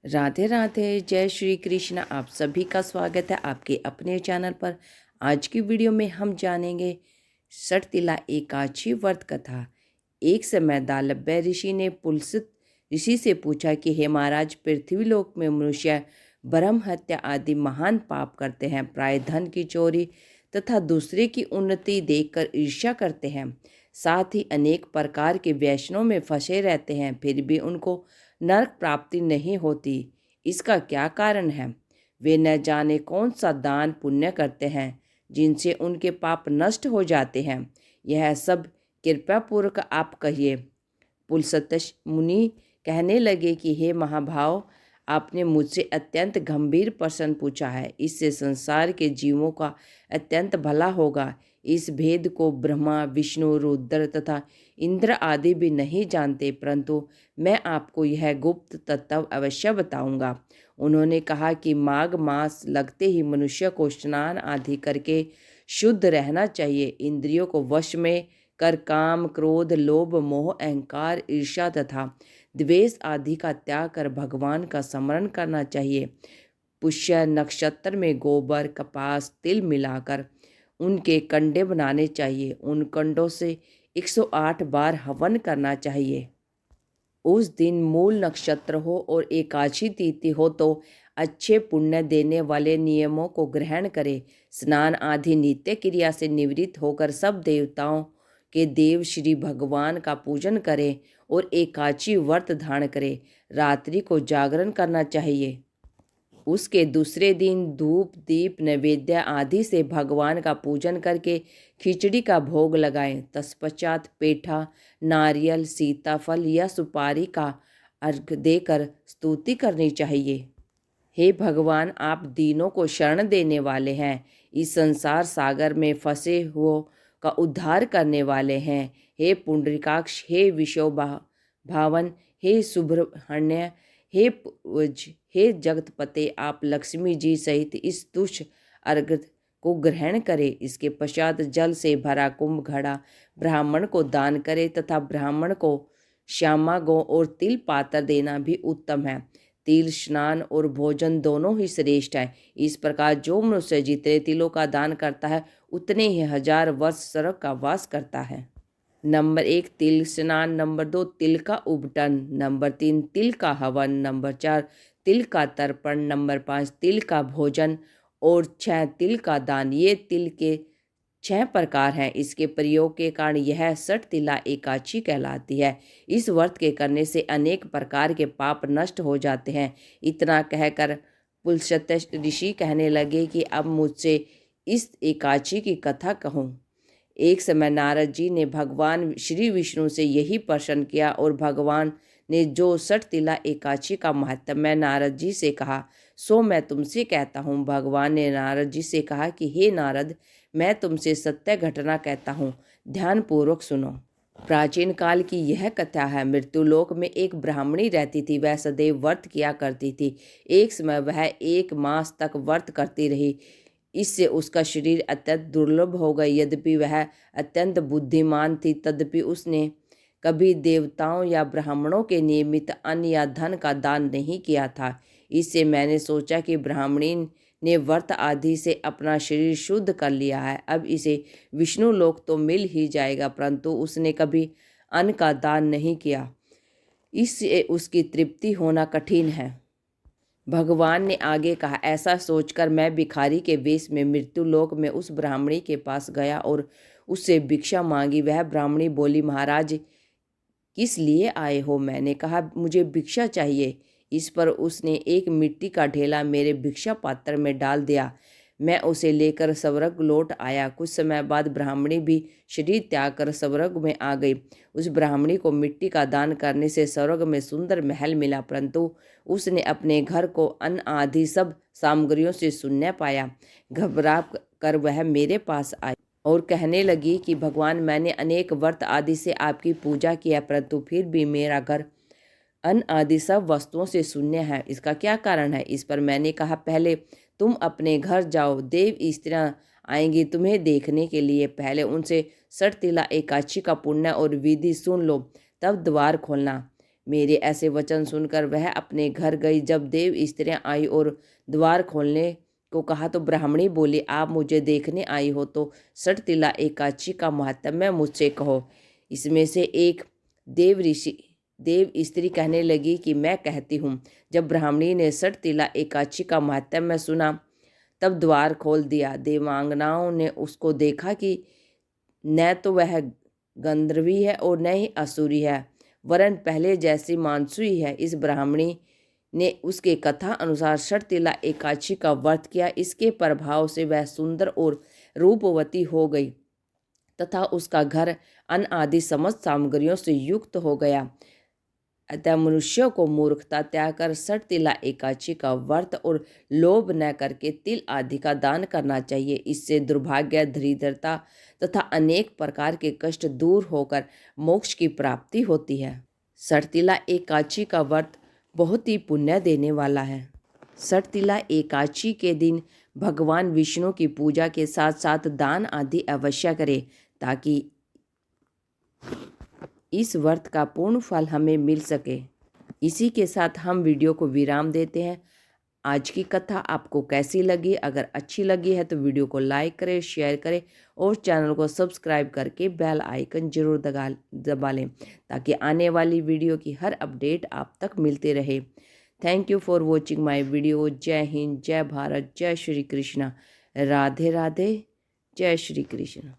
राधे राधे, जय श्री कृष्ण। आप सभी का स्वागत है आपके अपने चैनल पर। आज की वीडियो में हम जानेंगे षटतिला एकादशी व्रत कथा। एक समय दालभ्य ऋषि ने पुलसित ऋषि से पूछा कि हे महाराज, पृथ्वीलोक में मनुष्य ब्रह्म हत्या आदि महान पाप करते हैं, प्राय धन की चोरी तथा दूसरे की उन्नति देखकर ईर्ष्या करते हैं, साथ ही अनेक प्रकार के व्यसनों में फंसे रहते हैं, फिर भी उनको नरक प्राप्ति नहीं होती। इसका क्या कारण है? वे न जाने कौन सा दान पुण्य करते हैं जिनसे उनके पाप नष्ट हो जाते हैं। यह सब कृपया पूर्वक आप कहिए। पुलस्त्य मुनि कहने लगे कि हे महाभाव, आपने मुझसे अत्यंत गंभीर प्रश्न पूछा है। इससे संसार के जीवों का अत्यंत भला होगा। इस भेद को ब्रह्मा, विष्णु, रुद्र तथा इंद्र आदि भी नहीं जानते, परंतु मैं आपको यह गुप्त तत्व अवश्य बताऊंगा। उन्होंने कहा कि माघ मास लगते ही मनुष्य को स्नान आदि करके शुद्ध रहना चाहिए। इंद्रियों को वश में कर काम, क्रोध, लोभ, मोह, अहंकार, ईर्ष्या तथा द्वेष आदि का त्याग कर भगवान का स्मरण करना चाहिए। पुष्य नक्षत्र में गोबर, कपास, तिल मिलाकर उनके कंडे बनाने चाहिए। उन कंडों से 108 बार हवन करना चाहिए। उस दिन मूल नक्षत्र हो और एकादशी तिथि हो तो अच्छे पुण्य देने वाले नियमों को ग्रहण करें। स्नान आदि नित्य क्रिया से निवृत्त होकर सब देवताओं के देव श्री भगवान का पूजन करें और एकादशी व्रत धारण करें। रात्रि को जागरण करना चाहिए। उसके दूसरे दिन धूप, दीप, नैवेद्य आदि से भगवान का पूजन करके खिचड़ी का भोग लगाएं। तत्पश्चात पेठा, नारियल, सीताफल या सुपारी का अर्घ देकर स्तुति करनी चाहिए। हे भगवान, आप दीनों को शरण देने वाले हैं, इस संसार सागर में फंसे हुओं का उद्धार करने वाले हैं। हे पुंडरीकाक्ष, हे भावन, हे सुब्रह्मण्य, हे पूज, हे जगतपते, आप लक्ष्मी जी सहित इस तुच्छ अर्घ को ग्रहण करें। इसके पश्चात जल से भरा कुंभ घड़ा ब्राह्मण को दान करें तथा ब्राह्मण को श्यामा गौ और तिल पात्र देना भी उत्तम है। तिल स्नान और भोजन दोनों ही श्रेष्ठ है। इस प्रकार जो मनुष्य जितने तिलों का दान करता है उतने ही 1000 वर्ष स्वर्ग का वास करता है। नंबर 1 तिल स्नान, नंबर 2 तिल का उबटन, नंबर 3 तिल का हवन, नंबर 4 तिल का तर्पण, नंबर 5 तिल का भोजन और 6 तिल का दान। ये तिल के 6 प्रकार हैं। इसके प्रयोग के कारण यह षटतिला एकादशी कहलाती है। इस व्रत के करने से अनेक प्रकार के पाप नष्ट हो जाते हैं। इतना कहकर पुलस्त्य ऋषि कहने लगे कि अब मुझसे इस एकादशी की कथा कहूँ। एक समय नारद जी ने भगवान श्री विष्णु से यही प्रश्न किया और भगवान ने जो षटतिला एकादशी का महात्म्य नारद जी से कहा सो मैं तुमसे कहता हूँ। भगवान ने नारद जी से कहा कि हे नारद, मैं तुमसे सत्य घटना कहता हूँ, ध्यानपूर्वक सुनो। प्राचीन काल की यह कथा है। मृत्युलोक में एक ब्राह्मणी रहती थी। वह सदैव व्रत किया करती थी। एक समय वह 1 मास तक व्रत करती रही। इससे उसका शरीर अत्यंत दुर्लभ हो गया। यद्यपि वह अत्यंत बुद्धिमान थी, तदपि उसने कभी देवताओं या ब्राह्मणों के नियमित अन्न या धन का दान नहीं किया था। इससे मैंने सोचा कि ब्राह्मणी ने व्रत आदि से अपना शरीर शुद्ध कर लिया है, अब इसे विष्णु लोक तो मिल ही जाएगा, परंतु उसने कभी अन्न का दान नहीं किया, इससे उसकी तृप्ति होना कठिन है। भगवान ने आगे कहा, ऐसा सोचकर मैं भिखारी के वेश में मृत्युलोक में उस ब्राह्मणी के पास गया और उससे भिक्षा मांगी। वह ब्राह्मणी बोली, महाराज किस लिए आए हो? मैंने कहा, मुझे भिक्षा चाहिए। इस पर उसने एक मिट्टी का ढेला मेरे भिक्षा पात्र में डाल दिया। मैं उसे लेकर स्वर्ग लौट आया। कुछ समय बाद ब्राह्मणी भी शरीर त्याग कर स्वर्ग में आ गई। उस ब्राह्मणी को मिट्टी का दान करने से स्वर्ग में सुंदर महल मिला, परंतु उसने अपने घर को अन्न आदि सब सामग्रियों से शून्य पाया। घबरा कर वह मेरे पास आई और कहने लगी कि भगवान, मैंने अनेक व्रत आदि से आपकी पूजा किया, परंतु फिर भी मेरा घर अन्न आदि सब वस्तुओं से शून्य है। इसका क्या कारण है? इस पर मैंने कहा, पहले तुम अपने घर जाओ, देव स्त्रियां आएंगी तुम्हें देखने के लिए। पहले उनसे षटतिला एकादशी का पुण्य और विधि सुन लो, तब द्वार खोलना। मेरे ऐसे वचन सुनकर वह अपने घर गई। जब देव स्त्रियाँ आई और द्वार खोलने को कहा तो ब्राह्मणी बोली, आप मुझे देखने आई हो तो सठतिला एकादशी का महात्म्य मुझसे कहो। इसमें से एक देव स्त्री कहने लगी कि मैं कहती हूँ। जब ब्राह्मणी ने सठतिला एकादशी का महात्म्य सुना तब द्वार खोल दिया। देवांगनाओं ने उसको देखा कि न तो वह गंधर्वी है और न ही असुरी है, वरन पहले जैसी मानसूई है। इस ब्राह्मणी ने उसके कथा अनुसार सठतिला एकादशी का व्रत किया। इसके प्रभाव से वह सुंदर और रूपवती हो गई तथा उसका घर अन्न आदि समस्त सामग्रियों से युक्त हो गया। अतः मनुष्यों को मूर्खता त्याग कर सठतिला एकादशी का व्रत और लोभ न करके तिल आदि का दान करना चाहिए। इससे दुर्भाग्य, दरिद्रता तथा अनेक प्रकार के कष्ट दूर होकर मोक्ष की प्राप्ति होती है। सठतिला एकादशी का व्रत बहुत ही पुण्य देने वाला है। सठतिला एकादशी के दिन भगवान विष्णु की पूजा के साथ साथ दान आदि अवश्य करें ताकि इस व्रत का पूर्ण फल हमें मिल सके। इसी के साथ हम वीडियो को विराम देते हैं। आज की कथा आपको कैसी लगी? अगर अच्छी लगी है तो वीडियो को लाइक करें, शेयर करें और चैनल को सब्सक्राइब करके बेल आइकन जरूर दबा लें ताकि आने वाली वीडियो की हर अपडेट आप तक मिलते रहे। Thank you for watching my video. जय हिंद, जय भारत, जय श्री कृष्णा, राधे राधे, जय श्री कृष्ण।